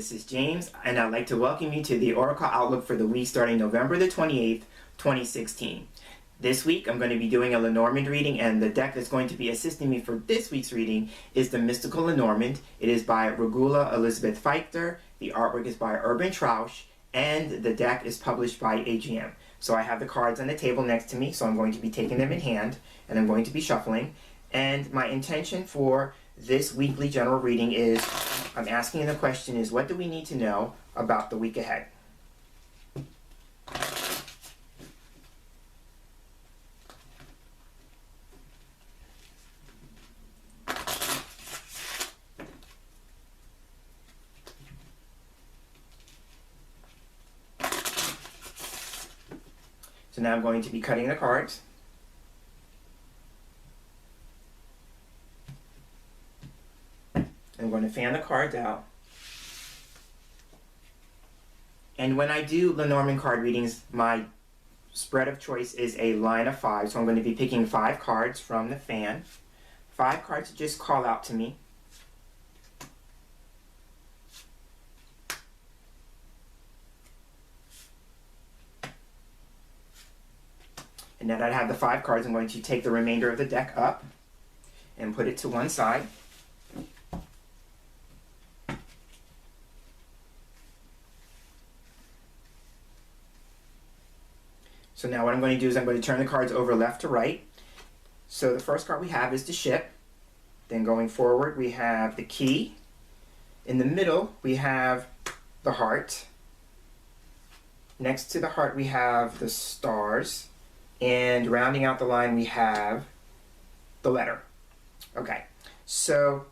this is James, and I'd like to welcome you to the Oracle Outlook for the week starting November the 28th, 2016. This week, I'm going to be doing a Lenormand reading, and the deck that's going to be assisting me for this week's reading is the Mystical Lenormand. It is by Regula Elizabeth Fiechter, the artwork is by Trösch, and the deck is published by AGM. So I have the cards on the table next to me, so I'm going to be taking them in hand, and I'm going to be shuffling. And my intention for this weekly general reading is, I'm asking the question is, what do we need to know about the week ahead? So now I'm going to be cutting the cards. I'm going to fan the cards out. And when I do Lenormand card readings, my spread of choice is a line of 5. So I'm going to be picking 5 cards from the fan. 5 cards just call out to me. And now that I have the 5 cards, I'm going to take the remainder of the deck up and put it to one side. So now what I'm going to do is I'm going to turn the cards over left to right. So the first card we have is the ship. Then going forward we have the key. In the middle we have the heart. Next to the heart we have the stars. And rounding out the line we have the letter. Okay, so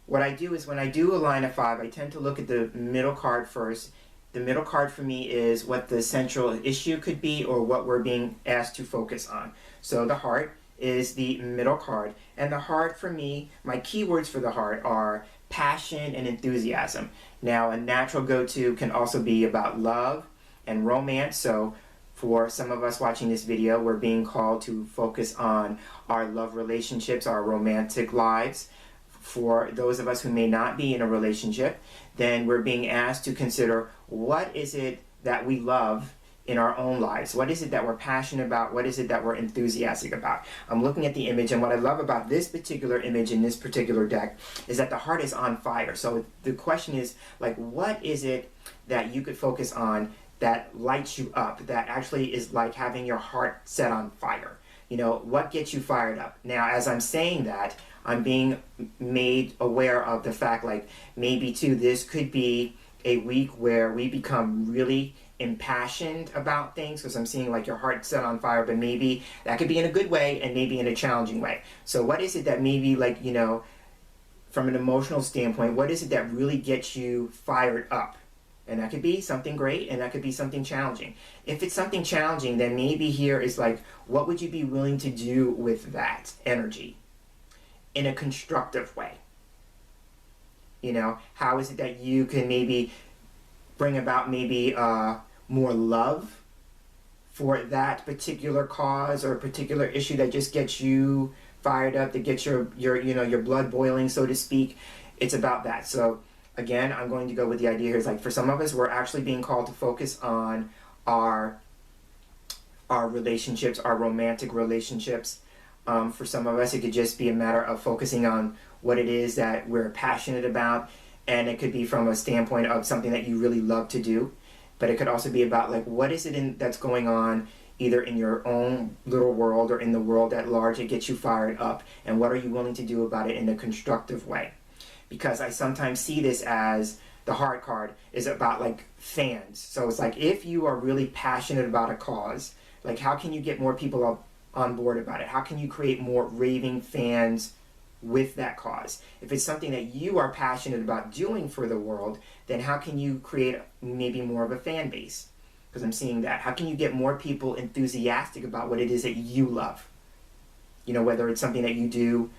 what I do is when I do a line of 5, I tend to look at the middle card first. The middle card for me is what the central issue could be or what we're being asked to focus on. So the heart is the middle card. And the heart for me, my keywords for the heart are passion and enthusiasm. Now a natural go-to can also be about love and romance. So for some of us watching this video, we're being called to focus on our love relationships, our romantic lives. For those of us who may not be in a relationship, then we're being asked to consider what is it that we love in our own lives? What is it that we're passionate about? What is it that we're enthusiastic about? I'm looking at the image, and what I love about this particular image in this particular deck is that the heart is on fire. So the question is, like, what is it that you could focus on that lights you up, that actually is like having your heart set on fire? You know, what gets you fired up? Now, as I'm saying that, I'm being made aware of the fact, like, maybe too, this could be a week where we become really impassioned about things, because I'm seeing like your heart set on fire, but maybe that could be in a good way and maybe in a challenging way. So what is it that maybe, like, you know, from an emotional standpoint, what is it that really gets you fired up? And that could be something great, and that could be something challenging. If it's something challenging, then maybe here is like, what would you be willing to do with that energy in a constructive way? You know, how is it that you can maybe bring about maybe more love for that particular cause or a particular issue that just gets you fired up, that gets your you know, your blood boiling, so to speak. It's about that. So again, I'm going to go with the idea here is, like, for some of us, we're actually being called to focus on our relationships, our romantic relationships. For some of us, it could just be a matter of focusing on what it is that we're passionate about, and it could be from a standpoint of something that you really love to do. But it could also be about, like, what is it that's going on either in your own little world or in the world at large that gets you fired up, and what are you willing to do about it in a constructive way? Because I sometimes see this as the heart card is about, like, fans. So it's like, if you are really passionate about a cause, like, how can you get more people on board about it? How can you create more raving fans with that cause? If it's something that you are passionate about doing for the world, then how can you create maybe more of a fan base? Because I'm seeing that. How can you get more people enthusiastic about what it is that you love? You know, whether it's something that you do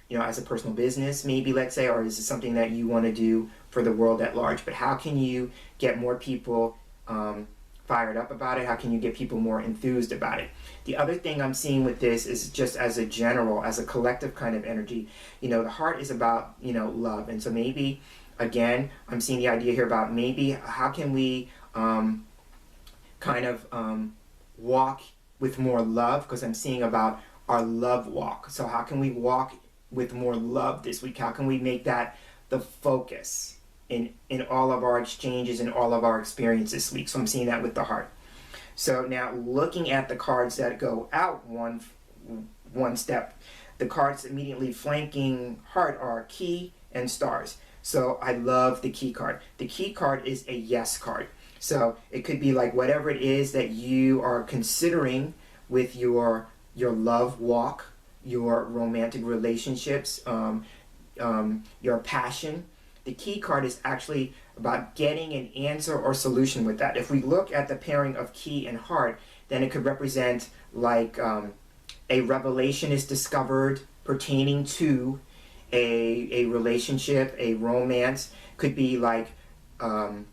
you know, as a personal business, maybe, let's say, or is it something that you want to do for the world at large? But how can you get more people fired up about it? How can you get people more enthused about it? The other thing I'm seeing with this is just as a general, as a collective kind of energy, you know, the heart is about, you know, love. And so maybe again, I'm seeing the idea here about maybe how can we walk with more love, because I'm seeing about our love walk. So how can we walk with more love this week? How can we make that the focus in all of our exchanges and all of our experiences this week? So I'm seeing that with the heart. So now looking at the cards that go out one step, the cards immediately flanking heart are key and stars. So I love the key card. The key card is a yes card. So it could be like whatever it is that you are considering with your love walk, your romantic relationships, your passion. The key card is actually about getting an answer or solution with that. If we look at the pairing of key and heart, then it could represent like a revelation is discovered pertaining to a relationship, a romance. Could be like, I'm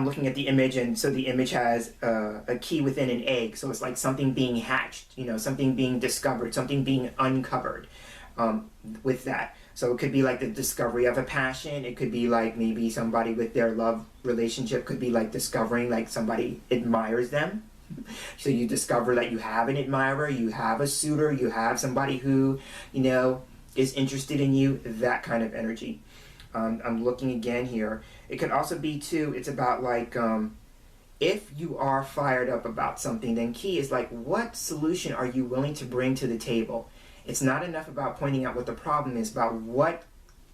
looking at the image, and so the image has a key within an egg. So it's like something being hatched, something being discovered, something being uncovered with that. So it could be like the discovery of a passion. It could be like maybe somebody with their love relationship could be like discovering like somebody admires them. So you discover that you have an admirer, you have a suitor, you have somebody who, is interested in you, that kind of energy. I'm looking again here. It could also be too, it's about like, if you are fired up about something, then key is like, what solution are you willing to bring to the table? It's not enough about pointing out what the problem is, about what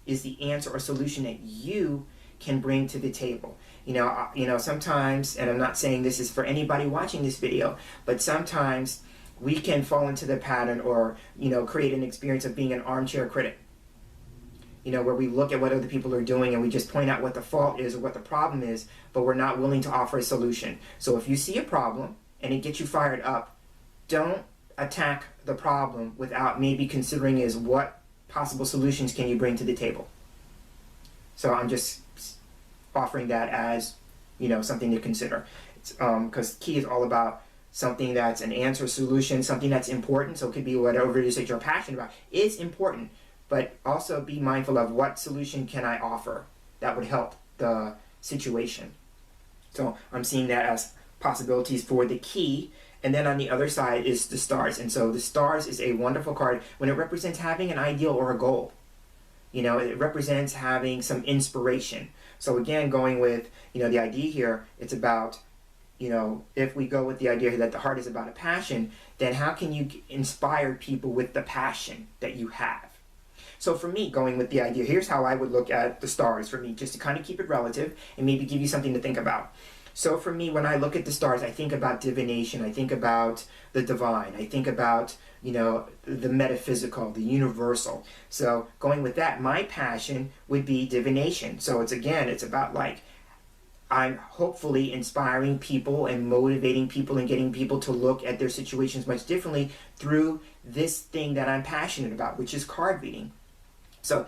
is the answer or solution that you can bring to the table. Sometimes, and I'm not saying this is for anybody watching this video, but sometimes we can fall into the pattern or, create an experience of being an armchair critic. Where we look at what other people are doing and we just point out what the fault is or what the problem is, but we're not willing to offer a solution. So if you see a problem and it gets you fired up, don't attack the problem without maybe considering is what possible solutions can you bring to the table. So I'm just offering that as, something to consider. Because key is all about something that's an answer, solution, something that's important. So it could be whatever it is that you're passionate about is important. But also be mindful of what solution can I offer that would help the situation. So I'm seeing that as possibilities for the key. And then on the other side is the stars. And so the stars is a wonderful card when it represents having an ideal or a goal. It represents having some inspiration. So again, going with, the idea here, it's about, if we go with the idea that the heart is about a passion, then how can you inspire people with the passion that you have? So for me, going with the idea, here's how I would look at the stars for me, just to kind of keep it relative and maybe give you something to think about. So for me, when I look at the stars, I think about divination. I think about the divine. I think about, the metaphysical, the universal. So going with that, my passion would be divination. So it's about like, I'm hopefully inspiring people and motivating people and getting people to look at their situations much differently through this thing that I'm passionate about, which is card reading. So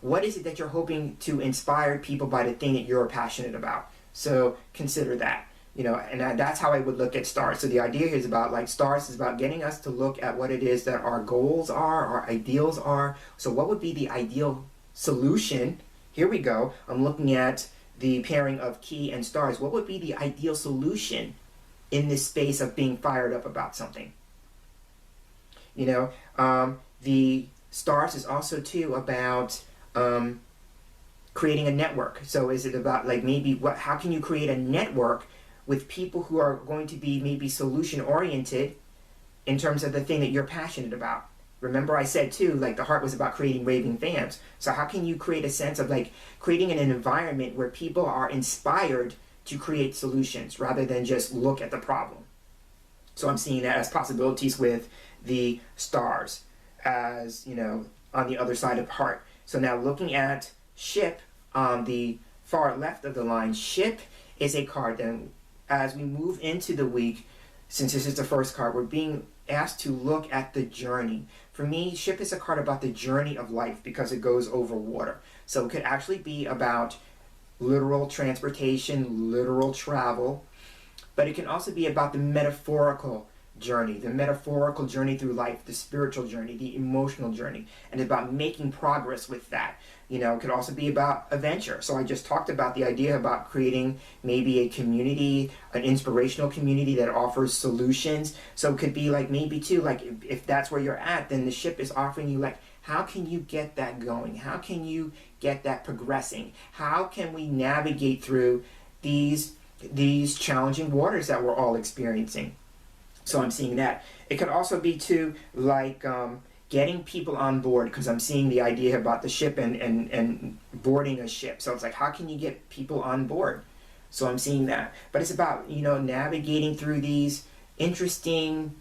what is it that you're hoping to inspire people by the thing that you're passionate about? So consider that, and that's how I would look at stars. So the idea here is about like stars is about getting us to look at what it is that our goals are, our ideals are. So what would be the ideal solution? Here we go. I'm looking at the pairing of key and stars. What would be the ideal solution in this space of being fired up about something? The stars is also too about creating a network. So is it about like maybe how can you create a network with people who are going to be maybe solution oriented in terms of the thing that you're passionate about? Remember I said too, like the heart was about creating raving fans. So how can you create a sense of like creating an environment where people are inspired to create solutions rather than just look at the problem? So I'm seeing that as possibilities with the stars as, on the other side of heart. So now looking at ship on the far left of the line, ship is a card. And as we move into the week, since this is the first card, we're being asked to look at the journey. For me, ship is a card about the journey of life because it goes over water. So it could actually be about literal transportation, literal travel, but it can also be about the metaphorical journey, the metaphorical journey through life, the spiritual journey, the emotional journey, and about making progress with that. You know, it could also be about a venture. So I just talked about the idea about creating maybe a community, an inspirational community that offers solutions. So it could be like maybe too, like if that's where you're at, then the ship is offering you like, how can you get that going? How can you get that progressing? How can we navigate through these challenging waters that we're all experiencing? So I'm seeing that. It could also be too like getting people on board, because I'm seeing the idea about the ship and boarding a ship. So it's like, how can you get people on board? So I'm seeing that. But it's about, you know, navigating through these interesting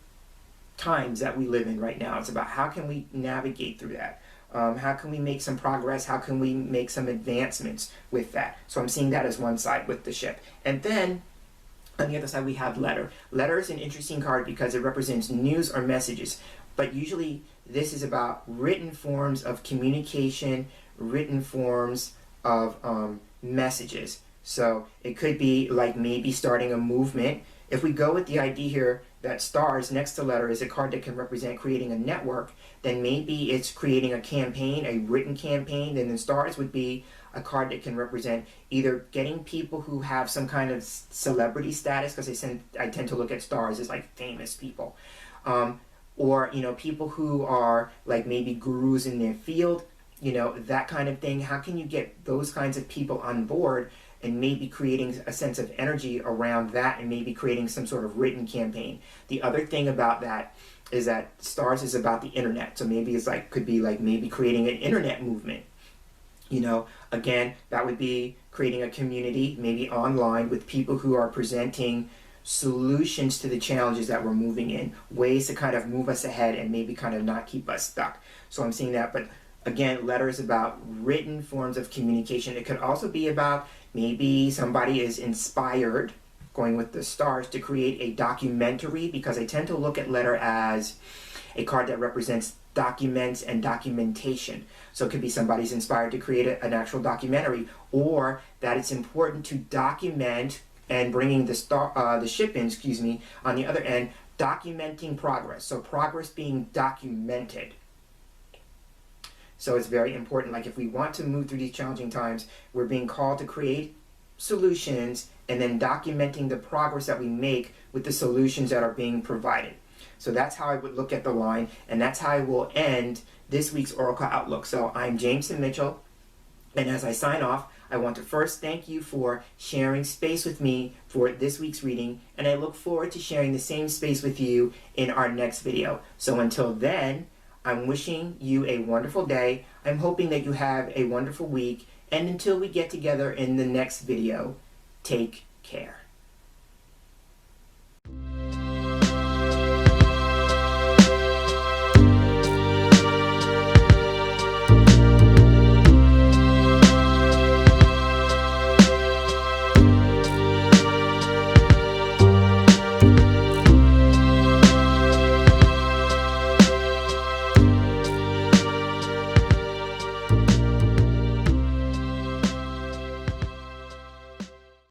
times that we live in right now. It's about how can we navigate through that? How can we make some progress? How can we make some advancements with that? So I'm seeing that as one side with the ship. And then on the other side, we have letter. Letter is an interesting card because it represents news or messages. But usually this is about written forms of communication, written forms of messages. So it could be like maybe starting a movement. If we go with the idea here that stars next to letter is a card that can represent creating a network, then maybe it's creating a campaign, a written campaign. And then stars would be a card that can represent either getting people who have some kind of celebrity status, because I tend to look at stars as like famous people, or, you know, people who are like maybe gurus in their field, you know, that kind of thing. How can you get those kinds of people on board and maybe creating a sense of energy around that and maybe creating some sort of written campaign? The other thing about that is that stars is about the internet. So maybe it's like, could be like maybe creating an internet movement. You know, again, that would be creating a community, maybe online, with people who are presenting solutions to the challenges that we're moving in, ways to kind of move us ahead and maybe kind of not keep us stuck. So I'm seeing that. But again, letter is about written forms of communication. It could also be about maybe somebody is inspired, going with the stars, to create a documentary, because I tend to look at letter as a card that represents documents and documentation. So it could be somebody's inspired to create an actual documentary, or that it's important to document, and bringing the ship in, on the other end, documenting progress. So progress being documented. So it's very important. Like if we want to move through these challenging times, we're being called to create solutions and then documenting the progress that we make with the solutions that are being provided. So that's how I would look at the line, and that's how I will end this week's Oracle Outlook. So I'm Jameson Mitchell, and as I sign off, I want to first thank you for sharing space with me for this week's reading, and I look forward to sharing the same space with you in our next video. So until then, I'm wishing you a wonderful day. I'm hoping that you have a wonderful week, and until we get together in the next video, take care.